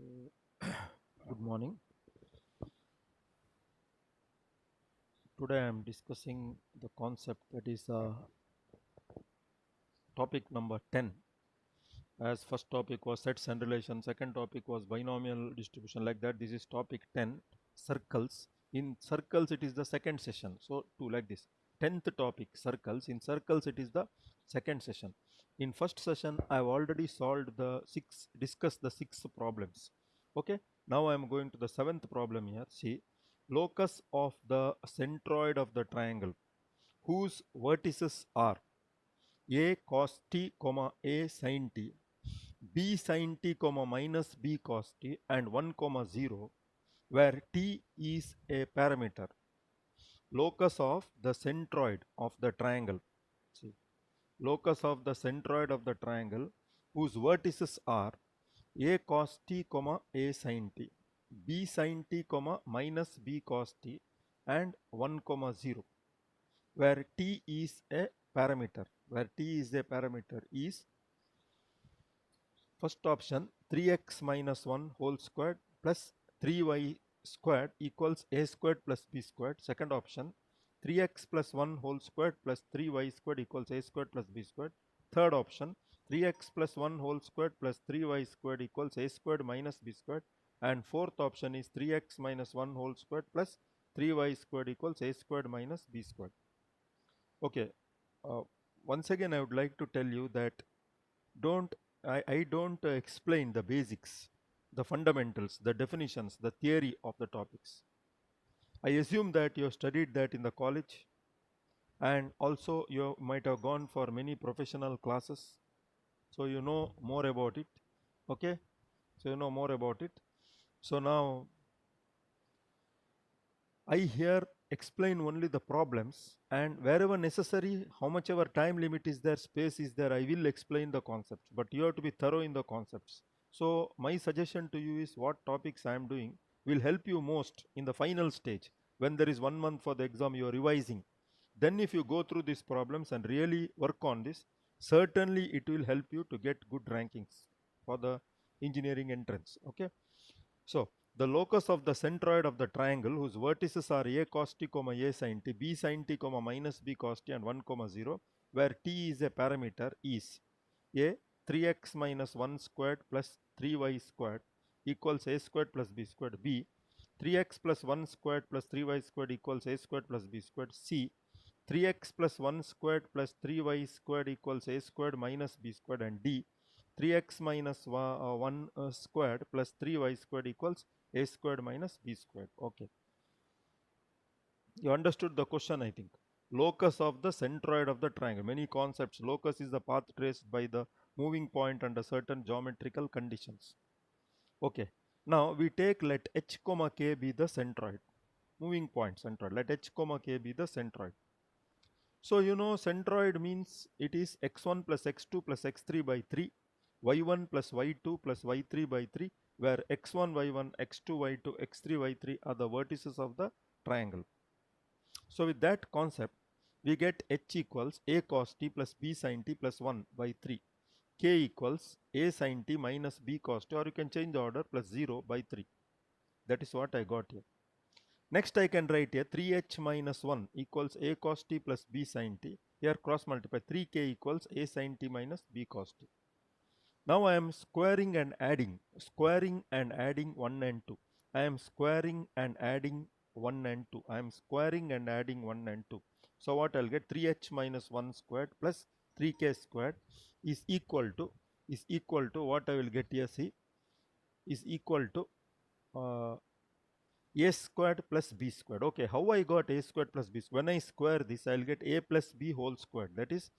Good morning. Today I am discussing the concept that is topic number 10. As first topic was sets and relations, second topic was binomial distribution, like that. This is topic 10, circles. In circles, it is the second session. So, to like this, 10th topic, circles. In circles, it is the second session. In first session, I have already discussed the 6 problems. Okay, now I am going to the 7th problem here. See, locus of the centroid of the triangle whose vertices are a cos t, comma a sin t, b sin t, comma minus b cos t, and 1 comma 0, where t is a parameter. Locus of the centroid of the triangle. See, locus of the centroid of the triangle whose vertices are a cos t, comma a sin t, b sin t, comma minus b cos t, and 1 comma 0, where t is a parameter. Where t is a parameter is first option 3x minus 1 whole squared plus 3y squared equals a squared plus b squared. Second option 3x plus 1 whole squared plus 3y squared equals a squared plus b squared. Third option 3x plus 1 whole squared plus 3y squared equals a squared minus b squared. And fourth option is 3x minus 1 whole squared plus 3y squared equals a squared minus b squared. Okay, uh, once again I would like to tell you that don't I don't explain the basics, the fundamentals, the definitions, the theory of the topics. I assume that you have studied that in the college, and also you might have gone for many professional classes, so you know more about it. Okay, so you know more about it. So now I here explain only the problems, and wherever necessary, how much ever time limit is there, space is there, I will explain the concepts, but you have to be thorough in the concepts. So my suggestion to you is what topics I am doing will help you most in the final stage when there is 1 month for the exam, you are revising. Then if you go through these problems and really work on this, certainly it will help you to get good rankings for the engineering entrance. Okay. So the locus of the centroid of the triangle whose vertices are a cos t, comma a sin t, b sin t, comma minus b cos t, and 1 comma 0, where t is a parameter, is a 3x minus 1 squared plus 3y squared equals a squared plus b squared, b 3x plus 1 squared plus 3y squared equals a squared plus b squared, c 3x plus 1 squared plus 3y squared equals a squared minus b squared, and d 3x minus 1 squared plus 3y squared equals a squared minus b squared. Okay, you understood the question, I think. Locus of the centroid of the triangle. Many concepts. Locus is the path traced by the moving point under certain geometrical conditions. Okay, now we take let h comma k be the centroid. Moving point centroid. Let h comma k be the centroid. So you know centroid means it is x1 plus x2 plus x3 by 3, y1 plus y2 plus y3 by 3, where x1, y1, x2, y2, x3, y3 are the vertices of the triangle. So with that concept, we get h equals a cos t plus b sin t plus 1 by 3, k equals a sin t minus b cos t, or you can change the order, plus 0 by 3. That is what I got here. Next I can write here 3h minus 1 equals a cos t plus b sin t. Here cross multiply, 3k equals a sin t minus b cos t. Now I am squaring and adding 1 and 2. I am squaring and adding 1 and 2. I am squaring and adding 1 and 2. So what I'll get, 3h minus 1 squared plus 3k squared is equal to what I will get here, see, is equal to uh, a squared plus b squared. Okay, how I got a squared plus b squared? When I square this, I'll get a plus b whole squared. That is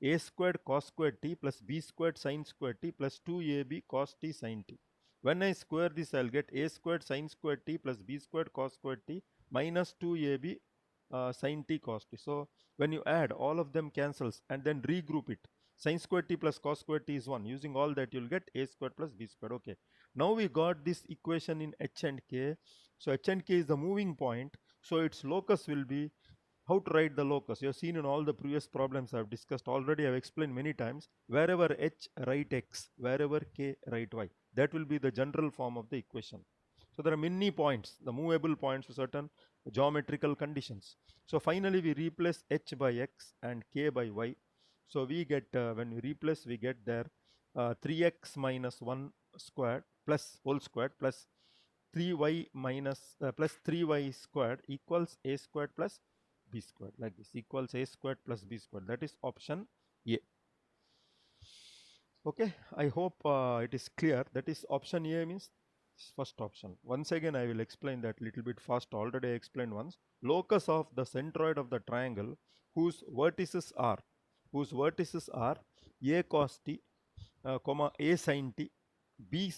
a squared cos squared t plus b squared sin squared t plus 2ab cos t sin t. When I square this, I'll get a squared sin squared t plus b squared cos squared t minus 2ab sin t cos t. So when you add, all of them cancels and then regroup it. Sin squared t plus cos squared t is 1. Using all that, you'll get a squared plus b squared. Okay, now we got this equation in h and k. So h and k is the moving point, so its locus will be How to write the locus? You have seen in all the previous problems I have discussed already. I have explained many times. Wherever h, write x. Wherever k, write y. That will be the general form of the equation. So there are many points, the movable points for certain geometrical conditions. So finally we replace h by x and k by y. So we get, when we replace, we get there 3x minus 1 squared plus whole squared plus 3y minus plus 3y squared equals a squared plus b squared, like this, equals a squared plus b squared. That is option A. Okay, I hope it is clear. That is option A, means first option. Once again I will explain that little bit fast. Already I explained once. Locus of the centroid of the triangle whose vertices are a cos t, comma a sin t, b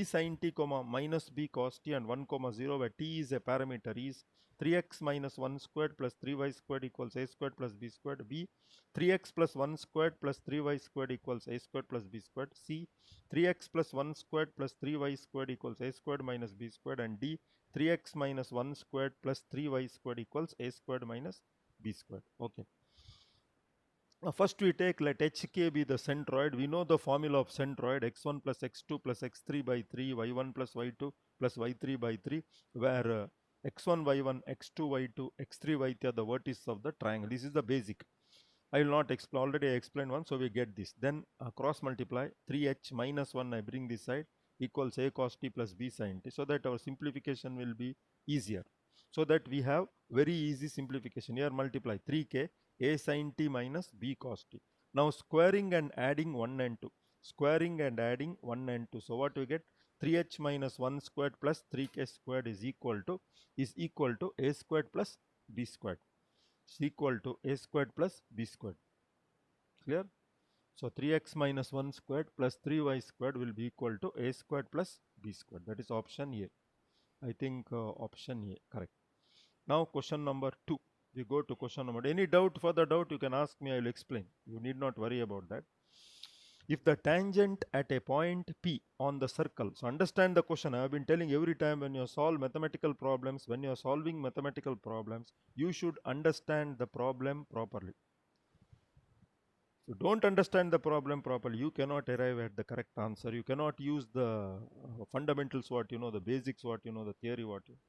sin t, comma minus b cos t, and 1 comma 0, where t is a parameter, is 3x minus 1 squared plus 3y squared equals a squared plus b squared. B, 3x plus 1 squared plus 3y squared equals a squared plus b squared. C, 3x plus 1 squared plus 3y squared equals a squared minus b squared. And D, 3x minus 1 squared plus 3y squared equals a squared minus b squared. Okay. Now first we take, let hk be the centroid. We know the formula of centroid: x1 plus x2 plus x3 by 3, y1 plus y2 plus y3 by 3, where x1, y1, x2, y2, x3, y3 are the vertices of the triangle. This is the basic. I will not explain, already I explained one, so we get this. Then cross multiply, 3h minus 1 I bring this side, equals a cos t plus b sin t, so that our simplification will be easier. So that we have very easy simplification. Here multiply 3k, a sin t minus b cos t. Now squaring and adding 1 and 2. Squaring and adding 1 and 2. So what we get? 3h minus 1 squared plus 3k squared is equal to a squared plus b squared. Is equal to a squared plus b squared. Clear? So 3x minus 1 squared plus 3y squared will be equal to a squared plus b squared. That is option A. I think option A, correct. Now question number 2. We go to question number. Any doubt, further doubt, you can ask me, I will explain. You need not worry about that. If the tangent at a point P on the circle, so understand the question. I have been telling every time, when you solve mathematical problems, when you are solving mathematical problems, you should understand the problem properly. If you don't understand the problem properly, you cannot arrive at the correct answer. You cannot use the fundamentals, what you know, the basics, what you know, the theory, what you know.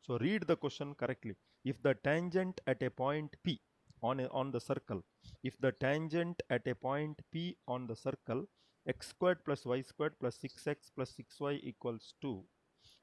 So read the question correctly. If the tangent at a point P on the circle, if the tangent at a point P on the circle, x squared plus y squared plus 6x plus 6y equals 2,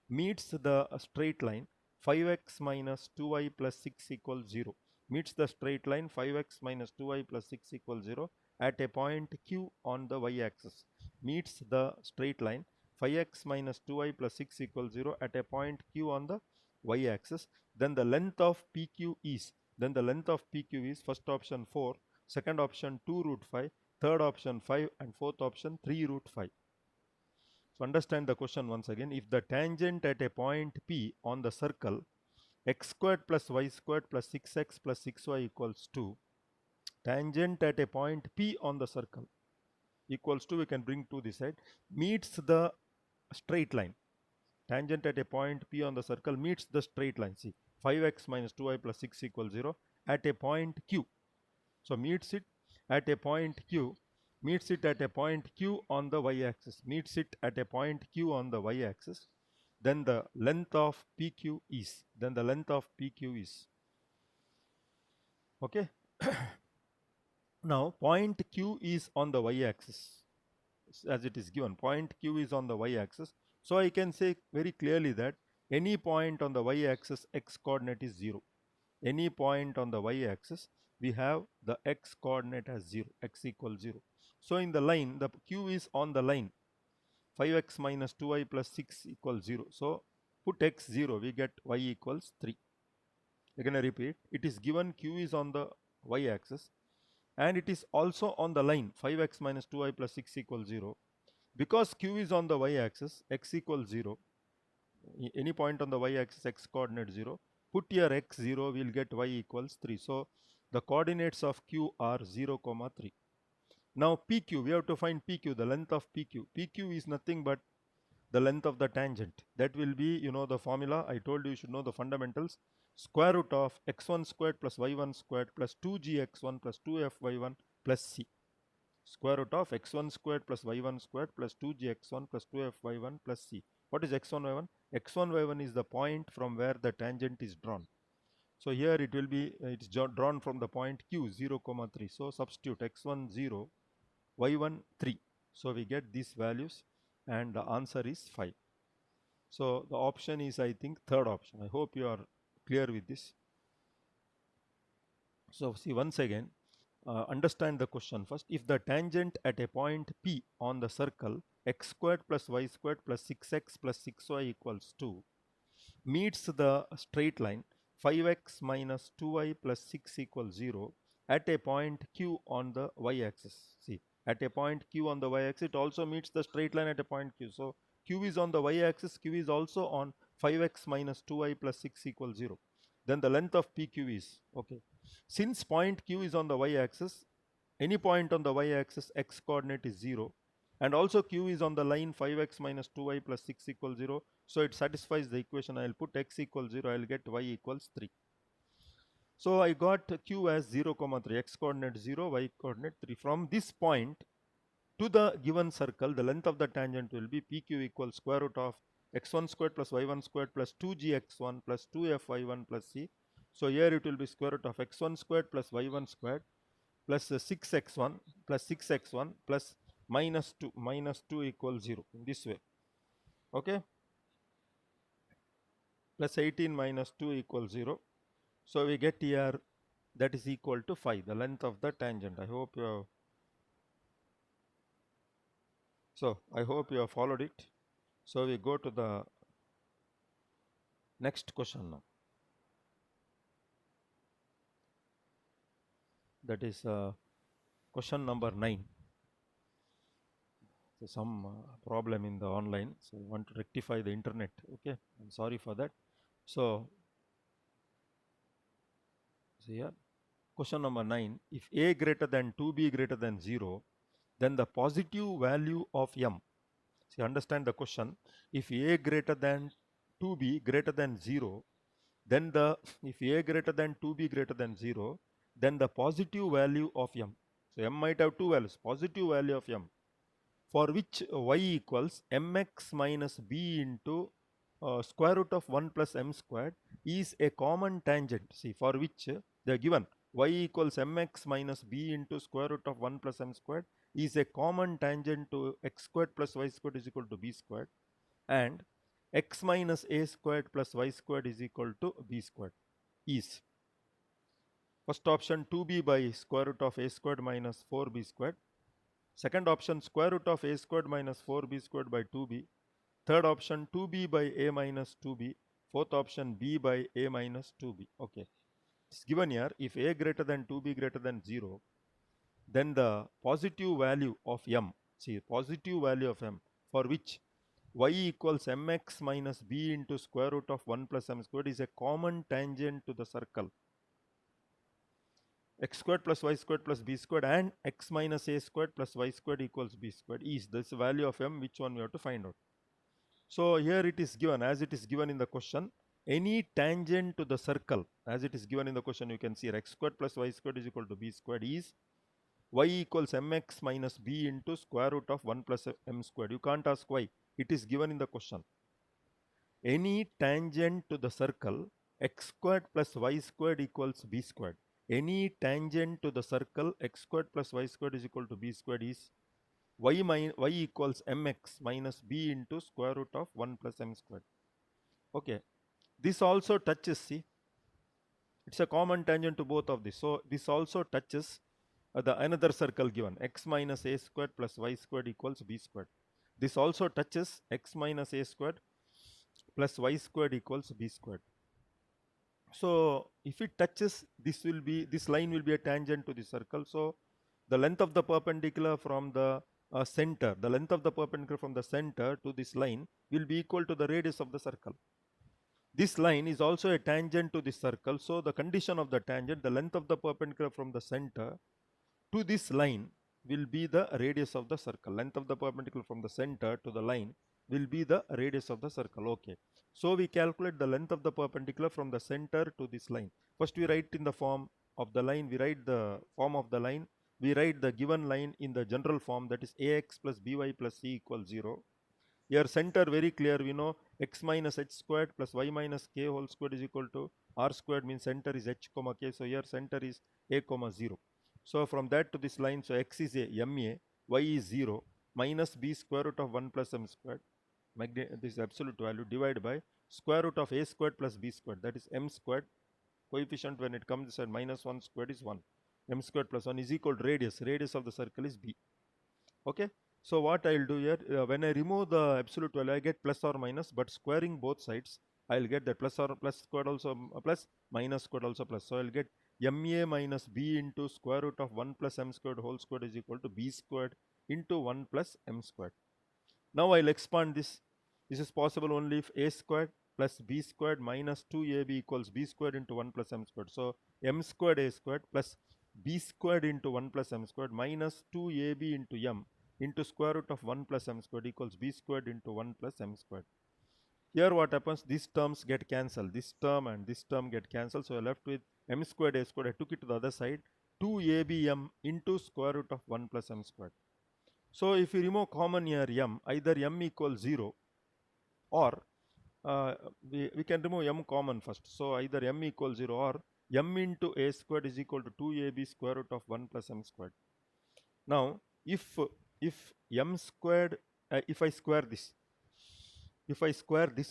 meets the straight line 5x minus 2y plus 6 equals 0, meets the straight line 5x minus 2y plus 6 equals 0 at a point Q on the y-axis, meets the straight line 5x minus 2y plus 6 equals 0 at a point Q on the y-axis, then the length of PQ is, first option 4, second option 2 root 5, third option 5, and fourth option 3 root 5. So understand the question once again. If the tangent at a point P on the circle x squared plus y squared plus 6x plus 6y equals 2, tangent at a point P on the circle equals to, we can bring to this side, meets the straight line. Tangent at a point P on the circle meets the straight line. See, 5x minus 2y plus 6 equals 0 at a point Q. So meets it at a point Q, meets it at a point Q on the y-axis, meets it at a point Q on the y-axis, then the length of PQ is, okay. Now point Q is on the y-axis, as it is given, point Q is on the y-axis. So I can say very clearly that any point on the y-axis x coordinate is 0. Any point on the y-axis, we have the x coordinate as 0, x equals 0. So in the line, the Q is on the line 5x minus 2y plus 6 equals 0. So put x 0, we get y equals 3. Again I repeat, it is given Q is on the y-axis and it is also on the line 5x minus 2y plus 6 equals 0. Because Q is on the y-axis, x equals 0, any point on the y-axis x coordinate 0, put here x 0, we will get y equals 3. So the coordinates of Q are 0, 3. Now PQ, we have to find PQ, the length of PQ. PQ is nothing but the length of the tangent. That will be, you know, the formula. I told you should know the fundamentals. square root of x1 squared plus y1 squared plus 2gx1 plus 2fy1 plus c. Square root of x1 squared plus y1 squared plus 2gx1 plus 2fy1 plus c. What is x1 y1? x1 y1 is the point from where the tangent is drawn. So here it will be it's drawn from the point q 0 comma 3. So substitute x1 0, y1 3. So we get these values and the answer is 5. So the option is, I think, third option. I hope you are clear with this. So see, once again, understand the question first. If the tangent at a point P on the circle x squared plus y squared plus 6x plus 6y equals 2 meets the straight line 5x minus 2y plus 6 equals 0 at a point Q on the y-axis. See, at a point Q on the y-axis, it also meets the straight line at a point Q. So Q is on the y-axis, Q is also on 5x minus 2y plus 6 equals 0. Then the length of PQ is, okay. Since point Q is on the y-axis, any point on the y-axis x coordinate is 0, and also Q is on the line 5x minus 2y plus 6 equals 0. So it satisfies the equation. I will put x equals 0, I will get y equals 3. So I got Q as 0 comma 3, x coordinate 0, y coordinate 3. From this point to the given circle, the length of the tangent will be PQ equals square root of x1 squared plus y1 squared plus 2gx1 plus 2fy1 plus c. So here it will be square root of x1 squared plus y1 squared plus 6x1 plus 6x1 plus minus 2 equals 0 in this way. Okay, plus 18 minus 2 equals 0. So we get here that is equal to 5, the length of the tangent. I hope you have followed it. So we go to the next question now. That is question number 9. So some problem in the online, so I want to rectify the internet. Okay, I'm sorry for that. So here, question number 9. If a greater than 2b greater than 0, then the positive value of m. See, understand the question. If a greater than 2b greater than 0, then if a greater than 2b greater than 0, then the positive value of m. So m might have two values. Positive value of m, for which y equals mx minus b into square root of 1 plus m squared is a common tangent. See, for which they are given y equals mx minus b into square root of 1 plus m squared is a common tangent to x squared plus y squared is equal to b squared, and x minus a squared plus y squared is equal to b squared is first option 2b by square root of a squared minus 4b squared, second option square root of a squared minus 4b squared by 2b, third option 2b by a minus 2b, fourth option b by a minus 2b. Okay, it's given here. If a greater than 2b greater than 0, then the positive value of m, see, positive value of m, for which y equals mx minus b into square root of 1 plus m squared is a common tangent to the circle x squared plus y squared plus b squared and x minus a squared plus y squared equals b squared is this value of m, which one we have to find out. So here it is given, as it is given in the question, any tangent to the circle as it is given in the question. You can see here, x squared plus y squared is equal to b squared is y equals mx minus b into square root of 1 plus m squared. You can't ask why, it is given in the question. Any tangent to the circle x squared plus y squared equals b squared. Any tangent to the circle x squared plus y squared is equal to b squared is y equals mx minus b into square root of 1 plus m squared. Okay, this also touches, see, it's a common tangent to both of these. So this also touches the another circle given x minus a squared plus y squared equals b squared. This also touches x minus a squared plus y squared equals b squared. So if it touches, this line will be a tangent to the circle. So the length of the perpendicular from the center, the length of the perpendicular from the center to this line will be equal to the radius of the circle. This line is also a tangent to this circle. So the condition of the tangent, the length of the perpendicular from the center to this line will be the radius of the circle. Length of the perpendicular from the center to the line will be the radius of the circle. Okay. So we calculate the length of the perpendicular from the center to this line. First we write in the form of the line, we write the form of the line, we write the given line in the general form, that is ax plus by plus c equals 0. Here center very clear, we know x minus h squared plus y minus k whole squared is equal to r squared, means center is h comma k. So here center is a comma 0. So from that to this line, so x is a ma, y is 0, minus b square root of 1 plus m squared, this absolute value, divided by square root of a squared plus b squared, that is m squared. Coefficient when it comes at minus 1 squared is 1. M squared plus 1 is equal to radius. Radius of the circle is b. Okay. So what I'll do here, when I remove the absolute value, I get plus or minus, but squaring both sides, I'll get that plus or plus squared also plus, minus squared also plus. So I'll get ma minus b into square root of 1 plus m squared whole squared is equal to b squared into 1 plus m squared. Now I'll expand this. This is possible only if a squared plus b squared minus 2ab equals b squared into 1 plus m squared. So m squared a squared plus b squared into 1 plus m squared minus 2ab into m into square root of 1 plus m squared equals b squared into 1 plus m squared. Here what happens, these terms get cancelled, this term and this term get cancelled, so I left with m squared a squared. I took it to the other side, 2abm into square root of 1 plus m squared. So if you remove common here m, either m equals 0 or we can remove m common first. So either m equals 0 or m into a squared is equal to 2ab square root of 1 plus m squared. Now if m squared, if I square this,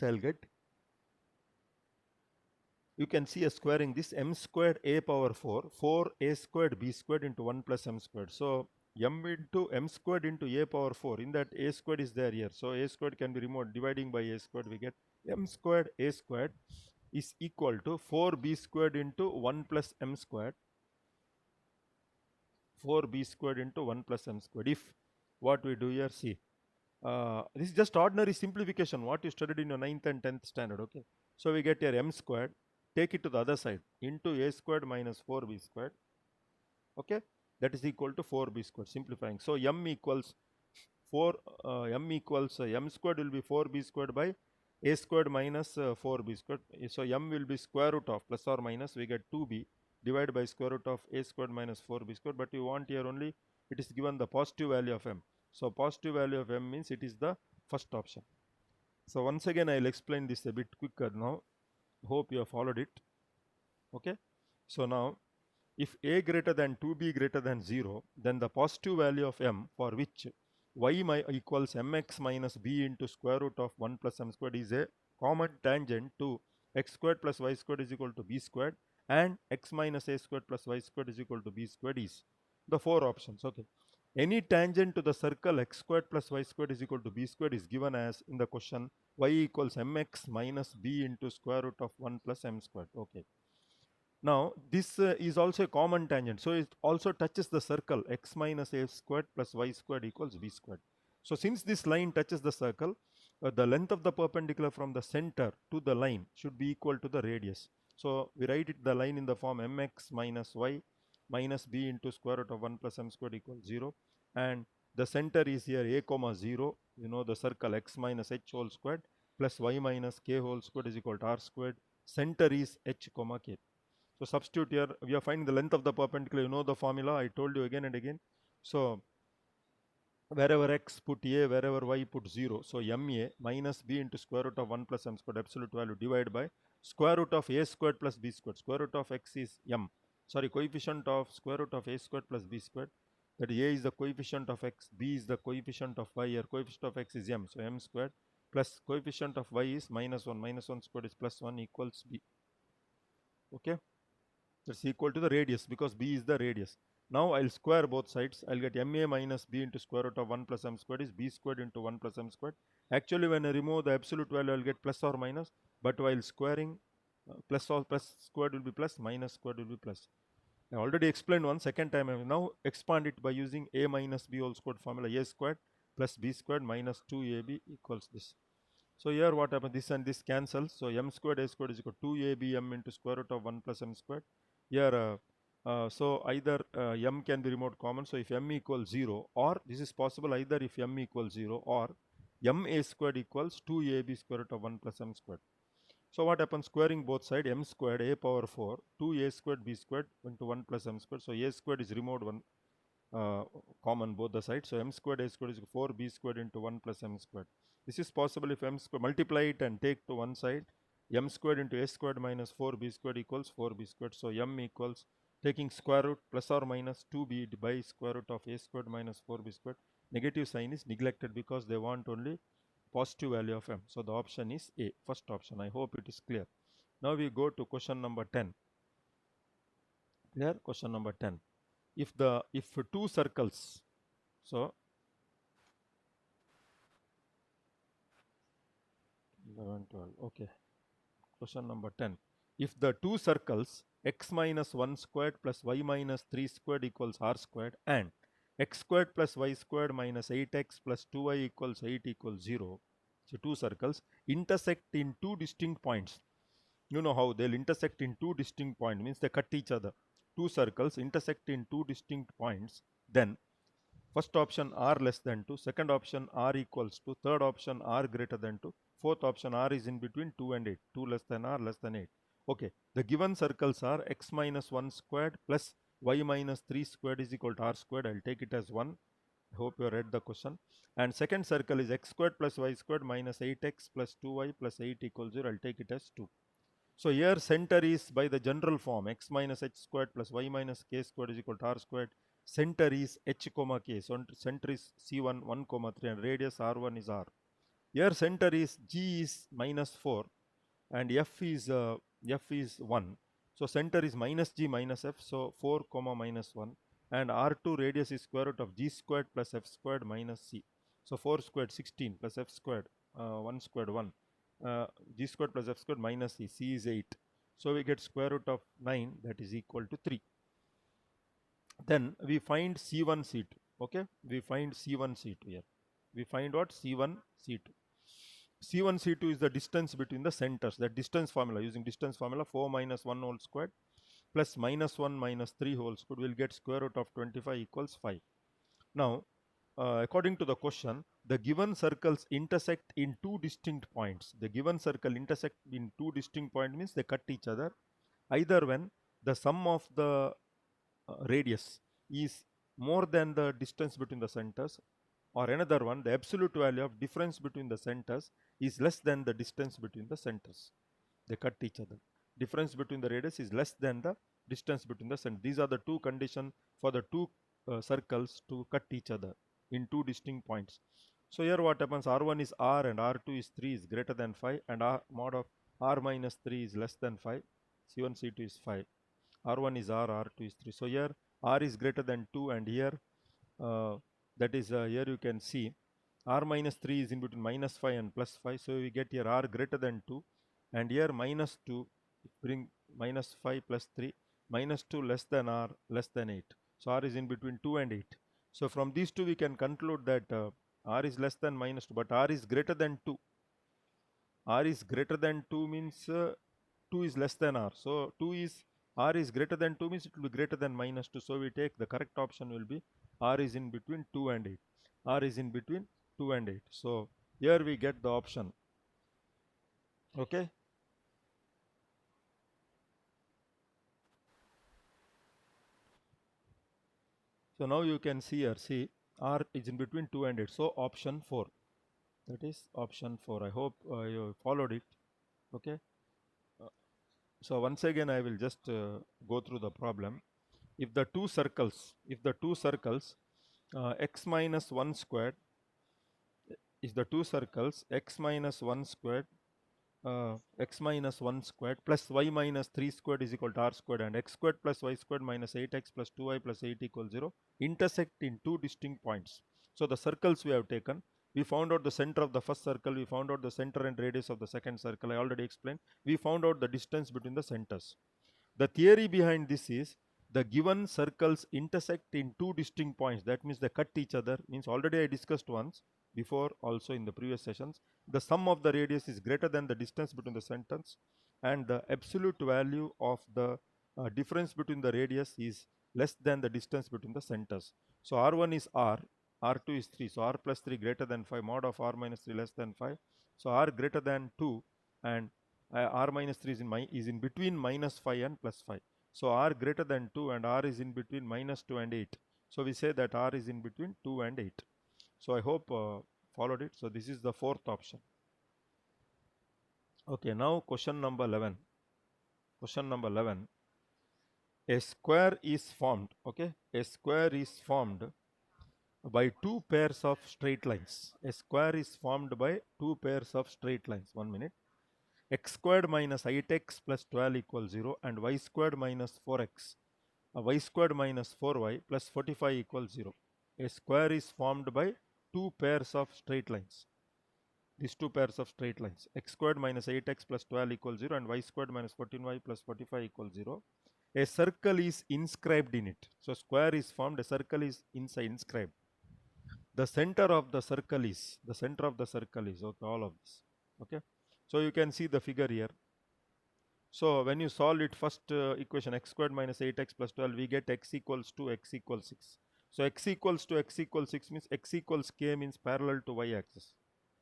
I'll get, you can see a squaring this, m squared a power 4, 4a squared b squared into 1 plus m squared. So m into m squared into a power 4, in that a squared is there here, so a squared can be removed, dividing by a squared we get m squared a squared is equal to 4b squared into 1 plus m squared, 4b squared into 1 plus m squared. If what we do here, see, this is just ordinary simplification, what you studied in your 9th and 10th standard. Okay, so we get here m squared, take it to the other side, into a squared minus 4b squared. Okay, that is equal to 4b squared, simplifying. So m equals 4, m squared will be 4b squared by a squared minus 4b squared. So m will be square root of, plus or minus, we get 2b divided by square root of a squared minus 4b squared, but you want here only, it is given the positive value of m. So positive value of m means it is the first option. So once again I will explain this a bit quicker now. Hope you have followed it. Okay. So now if a greater than 2b greater than 0, then the positive value of m, for which y equals mx minus b into square root of 1 plus m squared, is a common tangent to x squared plus y squared is equal to b squared, and x minus a squared plus y squared is equal to b squared, is the 4 options. Okay. Any tangent to the circle x squared plus y squared is equal to b squared is given as in the question y equals mx minus b into square root of 1 plus m squared. Okay. Now this is also a common tangent, so it also touches the circle x minus a squared plus y squared equals b squared. So since this line touches the circle, the length of the perpendicular from the center to the line should be equal to the radius. So we write it, the line, in the form mx minus y minus b into square root of 1 plus m squared equals 0, and the center is here a comma 0, you know, the circle x minus h whole squared plus y minus k whole squared is equal to r squared, center is h comma k. So substitute here, we are finding the length of the perpendicular, you know the formula, I told you again and again. So wherever x put a, wherever y put 0, so ma minus b into square root of 1 plus m squared absolute value divided by square root of a squared plus b squared. Square root of x is m, sorry, coefficient of square root of a squared plus b squared, that a is the coefficient of x, b is the coefficient of y, here coefficient of x is m, so m squared plus coefficient of y is minus 1 squared is plus 1 equals b. Okay, that's equal to the radius, because b is the radius. Now I'll square both sides, I'll get ma minus b into square root of 1 plus m squared is b squared into 1 plus m squared. Actually when I remove the absolute value, I'll get plus or minus, but while squaring, plus or plus squared will be plus, minus squared will be plus. I already explained one, second time I will now expand it by using a minus b whole squared formula, a squared plus b squared minus 2ab equals this. So here what happens, this and this cancels, so m squared a squared is equal to 2abm into square root of 1 plus m squared. Here so either m can be removed common, so if m equals 0, or this is possible either if m equals 0 or m a squared equals 2ab square root of 1 plus m squared. So what happens? Squaring both sides, m squared a power 4, 2a squared b squared into 1 plus m squared. So a squared is removed, one common both the sides. So m squared a squared is 4b squared into 1 plus m squared. This is possible if m squared, multiply it and take to one side. M squared into a squared minus 4b squared equals 4b squared. So m equals, taking square root, plus or minus 2b by square root of a squared minus 4b squared. Negative sign is neglected because they want only positive value of m. So the option is A, first option. I hope it is clear. Now we go to question number 10. Clear? Question number 10. If two circles, so 11, 12, okay. Question number 10. If the two circles x minus 1 squared plus y minus 3 squared equals r squared, and x squared plus y squared minus 8x plus 2y equals 8 equals 0, so two circles intersect in two distinct points. You know how they'll intersect in two distinct points, means they cut each other. Two circles intersect in two distinct points, then first option r less than 2, second option r equals to, third option r greater than 2, fourth option r is in between 2 and 8, 2 less than r less than 8. Okay, the given circles are x minus 1 squared plus y minus 3 squared is equal to r squared. I'll take it as 1. I hope you read the question. And second circle is x squared plus y squared minus 8x plus 2y plus 8 equals 0. I'll take it as 2. So here center is by the general form x minus h squared plus y minus k squared is equal to r squared. Center is h comma k. So center is c1 1 comma 3 and radius r1 is r. Here center is g is minus 4 and f is 1. So center is minus g minus f. So 4 comma minus 1 and r2 radius is square root of g squared plus f squared minus c. So 4 squared 16 plus f squared 1 squared 1. G squared plus f squared minus c. C is 8. So we get square root of 9, that is equal to 3. Then we find C1, C2. Okay, we find C1, C2 here. We find what? C1, C2. C1, C2 is the distance between the centers. That distance formula, using distance formula, 4 minus 1 whole squared plus minus 1 minus 3 whole squared, will get square root of 25 equals 5. Now, according to the question, the given circles intersect in two distinct points. The given circle intersect in two distinct points means they cut each other, either when the sum of the radius is more than the distance between the centers, or another one, the absolute value of difference between the centers is less than the distance between the centers. They cut each other. Difference between the radius is less than the distance between the centers. These are the two conditions for the two circles to cut each other in two distinct points. So here what happens, r1 is r and r2 is 3 is greater than 5 and r mod of r minus 3 is less than 5. C1, C2 is 5. R1 is r, r2 is 3. So here r is greater than 2 and here that is here you can see r minus 3 is in between minus 5 and plus 5. So we get here r greater than 2 and here minus 2, bring minus 5 plus 3, minus 2 less than r less than 8. So r is in between 2 and 8. So from these two we can conclude that r is less than minus 2, but r is greater than 2. R is greater than 2 means 2 is less than r. So 2 is, r is greater than 2 means it will be greater than minus 2. So we take the correct option will be r is in between 2 and 8. R is in between 2 and 8. So here we get the option. Okay. So now you can see here, see r is in between 2 and 8. So option 4. That is option 4. I hope you followed it. Okay. So once again I will just go through the problem. If the two circles x minus 1 squared is the two circles x minus 1 squared x minus 1 squared plus y minus 3 squared is equal to r squared, and x squared plus y squared minus 8x plus 2y plus 8 equals 0 intersect in two distinct points. So the circles we have taken, we found out the center of the first circle, we found out the center and radius of the second circle. I already explained. We found out the distance between the centers. The theory behind this is the given circles intersect in two distinct points. That means they cut each other. Means already I discussed once before also in the previous sessions. The sum of the radius is greater than the distance between the centers, and the absolute value of the difference between the radius is less than the distance between the centers. So r1 is r, r2 is 3. So r plus 3 greater than 5, mod of r minus 3 less than 5. So r greater than 2 and r minus 3 is in between minus 5 and plus 5. So r greater than 2 and r is in between minus 2 and 8. So we say that r is in between 2 and 8. So I hope followed it. So this is the fourth option. Okay, now question number 11. Question number 11. A square is formed. Okay, a square is formed by two pairs of straight lines. A square is formed by two pairs of straight lines. 1 minute. X squared minus 8x plus 12 equals 0 and y squared minus 4x, y squared minus 4y plus 45 equals 0. A square is formed by two pairs of straight lines. These two pairs of straight lines, x squared minus 8x plus 12 equals 0 and y squared minus 14y plus 45 equals 0. A circle is inscribed in it. So square is formed, a circle is inscribed. The center of the circle is, okay, all of this. Okay, so you can see the figure here. So when you solve it, first equation x squared minus 8x plus 12, we get x equals to x equals 6. So x equals to x equals 6 means x equals k means parallel to y axis.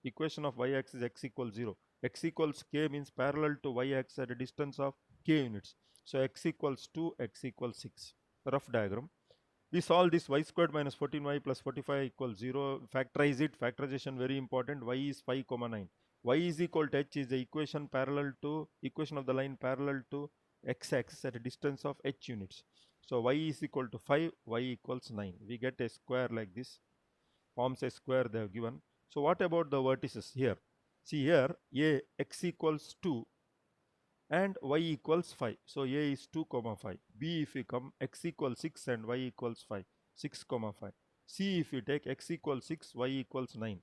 Equation of y axis x equals 0. X equals k means parallel to y axis at a distance of k units. So x equals 2, x equals 6. Rough diagram. We solve this y squared minus 14y plus 45 equals 0. Factorize it. Factorization very important. Y is 5 comma 9. Y is equal to h is the equation of the line parallel to x axis at a distance of h units. So y is equal to 5, y equals 9. We get a square like this. Forms a square they have given. So what about the vertices here? See here, a x equals 2 and y equals 5. So a is 2 comma 5. B if we come x equals 6 and y equals 5. 6 comma 5. C if we take x equals 6, y equals 9.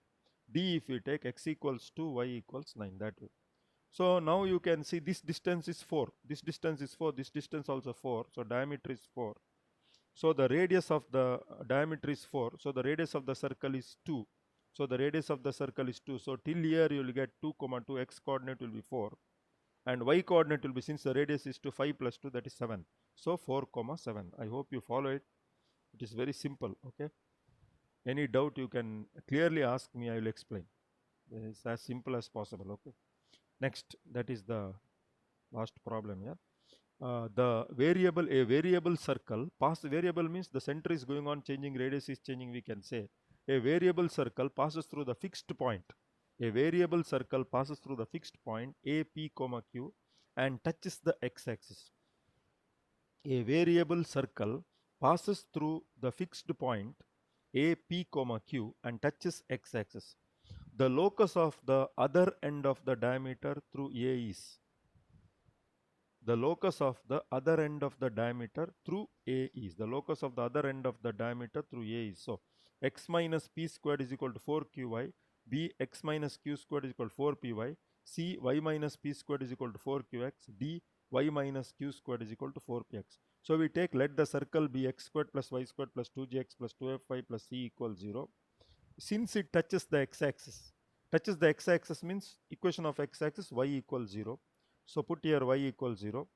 D if we take x equals 2, y equals 9, that way. So now you can see this distance is 4. This distance is 4. This distance also 4. So diameter is 4. So the radius of the diameter is 4. So the radius of the circle is 2. So the radius of the circle is 2. So till here you will get 2 comma 2. X coordinate will be 4. And y coordinate will be, since the radius is to 5 plus 2, that is 7. So 4 comma 7. I hope you follow it. It is very simple. Okay. Any doubt you can clearly ask me. I will explain. It's as simple as possible. Okay. Next, that is the last problem here. A variable circle, variable means the center is going on changing, radius is changing, we can say. A variable circle passes through the fixed point. A variable circle passes through the fixed point a p comma q and touches the x-axis. A variable circle passes through the fixed point a p comma q and touches x-axis. The locus of the other end of the diameter through a is, the locus of the other end of the diameter through a is, the locus of the other end of the diameter through a is. So x minus p squared is equal to 4qy, b x minus q squared is equal to 4py, c y minus p squared is equal to 4qx, d y minus q squared is equal to 4px. So we take, let the circle be x squared plus y squared plus 2gx plus 2fy plus c equals 0. Since it touches the x-axis, means equation of x-axis y equals 0. So put here y equals 0.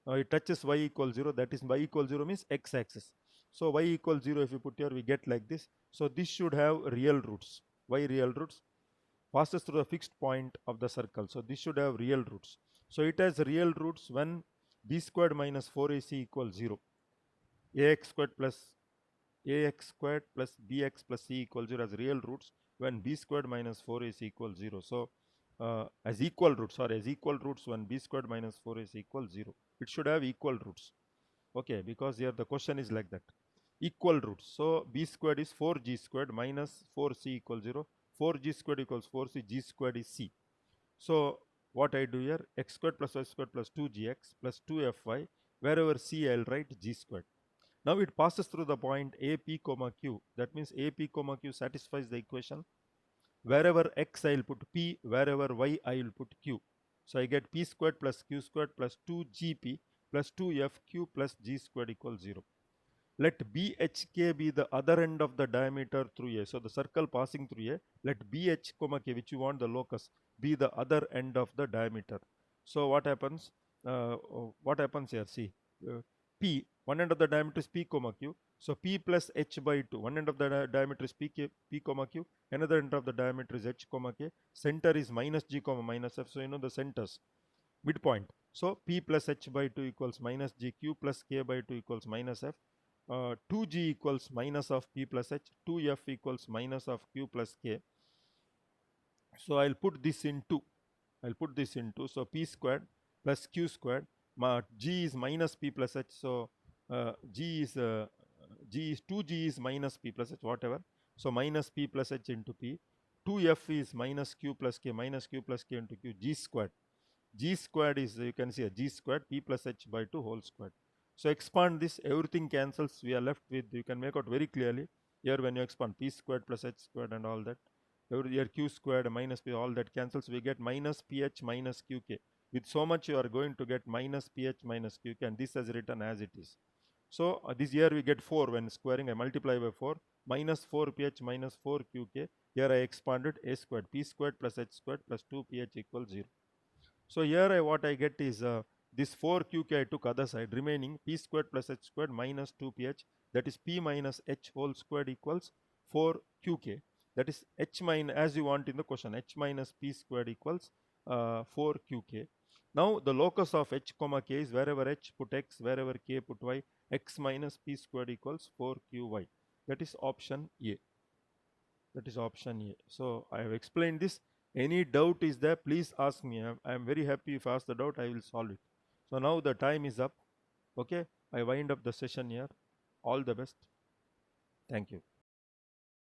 It touches y equals 0, that is y equals 0 means x-axis. So y equals 0 if you put here, we get like this. So this should have real roots. Why real roots? Passes through the fixed point of the circle. So this should have real roots. So it has real roots when b squared minus 4ac equals 0. ax squared plus bx plus c equals 0 as real roots when b squared minus 4ac equals 0. So as equal roots when b squared minus 4ac equals 0. It should have equal roots. Okay, because here the question is like that. Equal roots. So b squared is 4g squared minus 4c equals 0. 4g squared equals 4c, g squared is c. So what I do here, x squared plus y squared plus 2gx plus 2fy, wherever c I'll write g squared. Now it passes through the point a p comma q. That means a p comma q satisfies the equation. Wherever x I will put p, wherever y I will put q. So I get p squared plus q squared plus 2gp plus 2fq plus g squared equals 0. Let bhk be the other end of the diameter through a. So the circle passing through a, let bh comma k, which you want the locus, be the other end of the diameter. So what happens? Here? See, p, one end of the diameter is p comma q. So p plus h by 2. One end of the diameter is p comma q. Another end of the diameter is h comma k. Center is minus g comma minus f. So you know the centers. midpoint. So P plus H by 2 equals minus G, Q plus K by 2 equals minus F, 2G equals minus of P plus H, 2F equals minus of Q plus K. So I'll put this into, so P squared plus Q squared, G is minus P plus H, so G is 2G is minus P plus H, whatever. So minus P plus H into P, 2F is minus Q plus K into Q, G squared. G squared is, you can see a G squared, P plus H by 2 whole squared. So expand this, everything cancels, we are left with, you can make out very clearly here when you expand P squared plus H squared and all that, here Q squared minus P, all that cancels, we get minus PH minus QK. With so much you are going to get minus PH minus QK, and this is written as it is. So this here we get 4 when squaring, I multiply by 4, minus 4 PH minus 4 QK. Here I expanded A squared, P squared plus H squared plus 2 PH equals 0. So here what I get is this 4 QK I took other side, remaining P squared plus H squared minus 2 PH, that is P minus H whole squared equals 4 QK. That is H minus, as you want in the question, H minus P squared equals 4 QK. Now the locus of H comma K is wherever H put X, wherever K put Y, X minus P squared equals 4 QY. That is option A. That is option A. So I have explained this. Any doubt is there, please ask me. I am very happy if you ask the doubt, I will solve it. So now the time is up. Okay, I wind up the session here. All the best. Thank you.